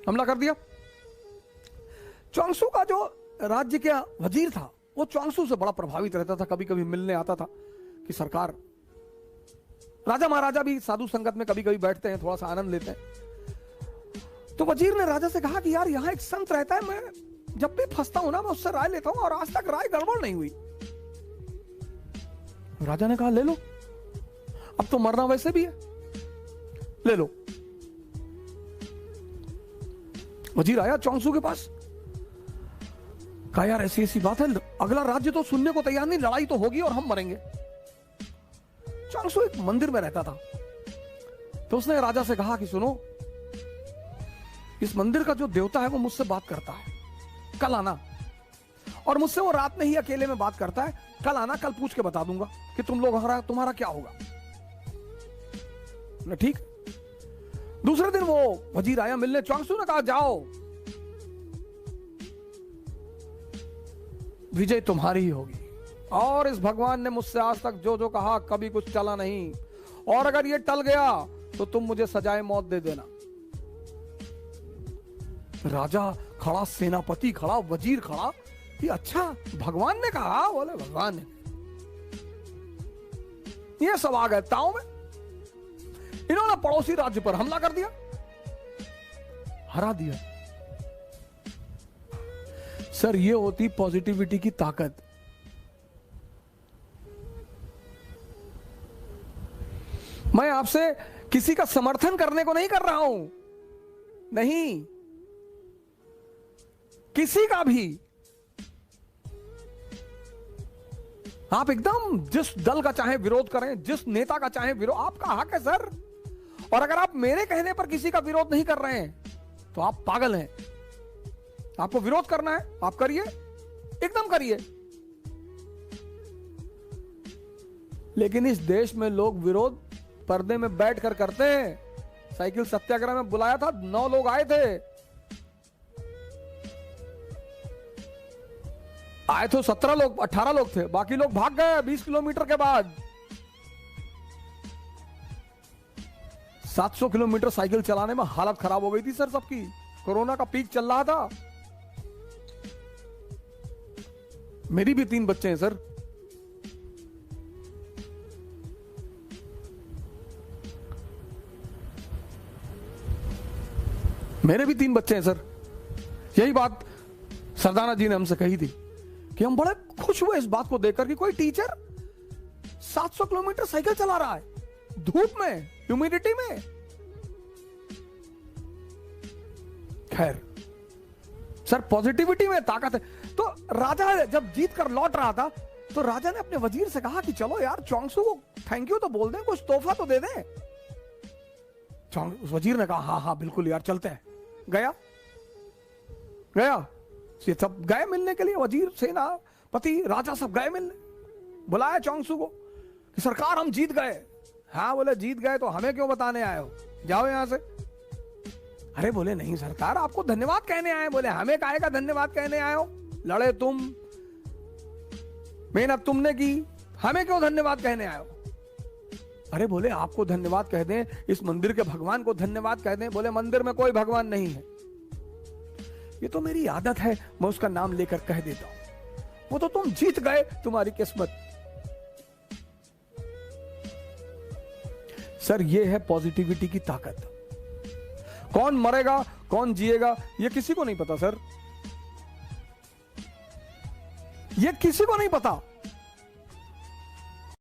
हमला कर दिया। चुआंगसू का जो राज्य का वजीर था वो चुआंगसू से बड़ा प्रभावित रहता था, कभी कभी मिलने आता था कि सरकार, राजा महाराजा भी साधु संगत में कभी कभी बैठते हैं, थोड़ा सा आनंद लेते हैं। तो वजीर ने राजा से कहा कि यार यहां एक संत रहता है, मैं जब भी फंसता हूं ना मैं उससे राय लेता हूं और आज तक राय गड़बड़ नहीं हुई। राजा ने कहा ले लो, अब तो मरना वैसे भी है, ले लो। वजीर आया चुआंगसू के पास, कहा यार ऐसी ऐसी बात है, अगला राज्य तो सुनने को तैयार नहीं, लड़ाई तो होगी और हम मरेंगे। चुआंगसू एक मंदिर में रहता था, तो उसने राजा से कहा कि सुनो, इस मंदिर का जो देवता है वो मुझसे बात करता है, कल आना, और मुझसे वो रात में ही अकेले में बात करता है, कल आना, कल पूछ के बता दूंगा कि तुम लोग तुम्हारा क्या होगा। ठीक। दूसरे दिन वो वजीर आया मिलने, चुआंगसू ने कहा जाओ, विजय तुम्हारी ही होगी, और इस भगवान ने मुझसे आज तक जो जो कहा कभी कुछ टला नहीं, और अगर ये टल गया तो तुम मुझे सजाए मौत दे देना। राजा खड़ा, सेनापति खड़ा, वजीर खड़ा, ये अच्छा भगवान ने कहा? बोले भगवान ने। ये सब आ गए ताव में, इन्होंने पड़ोसी राज्य पर हमला कर दिया, हरा दिया। सर ये होती पॉजिटिविटी की ताकत। मैं आपसे किसी का समर्थन करने को नहीं कर रहा हूं, नहीं, किसी का भी। आप एकदम जिस दल का चाहे विरोध करें, जिस नेता का चाहे विरोध, आपका हक है सर। और अगर आप मेरे कहने पर किसी का विरोध नहीं कर रहे हैं तो आप पागल हैं। आपको विरोध करना है आप करिए, एकदम करिए। लेकिन इस देश में लोग विरोध पर्दे में बैठकर करते हैं। साइकिल सत्याग्रह में बुलाया था, 9 लोग आए थे, आए तो 17 लोग, 18 लोग थे, बाकी लोग भाग गए 20 किलोमीटर के बाद। 700 किलोमीटर साइकिल चलाने में हालत खराब हो गई थी सर सबकी, कोरोना का पीक चल रहा था। मेरी भी 3 बच्चे हैं सर, मेरे भी 3 बच्चे हैं सर। यही बात सरदाना जी ने हमसे कही थी कि हम बड़े खुश हुए इस बात को देखकर कि कोई टीचर 700 किलोमीटर साइकिल चला रहा है, धूप में, ह्यूमिडिटी में। खैर सर, पॉजिटिविटी में ताकत है। तो राजा जब जीत कर लौट रहा था तो राजा ने अपने वजीर से कहा कि चलो यार चुआंगसू को थैंक यू तो बोल दें, कुछ तोहफा तो दे दें। वजीर ने कहा हाँ हाँ बिल्कुल यार चलते हैं। गया ये सब गए मिलने के लिए, वजीर, सेनापति, राजा सब गए मिलने। बुलाया चुआंगसू को कि सरकार हम जीत गए। हाँ बोले जीत गए तो हमें क्यों बताने आए हो, जाओ यहां से। अरे बोले नहीं सरकार, आपको धन्यवाद कहने आए। बोले हमें काहे का धन्यवाद कहने आए हो, लड़े तुम, मेहनत तुमने की, हमें क्यों धन्यवाद कहने आए हो। अरे बोले आपको धन्यवाद कह दें, इस मंदिर के भगवान को धन्यवाद कह दें। बोले मंदिर में कोई भगवान नहीं है, ये तो मेरी आदत है, मैं उसका नाम लेकर कह देता हूं। वो तो तुम जीत गए, तुम्हारी किस्मत। सर ये है पॉजिटिविटी की ताकत। कौन मरेगा कौन जिएगा ये किसी को नहीं पता सर, ये किसी को नहीं पता।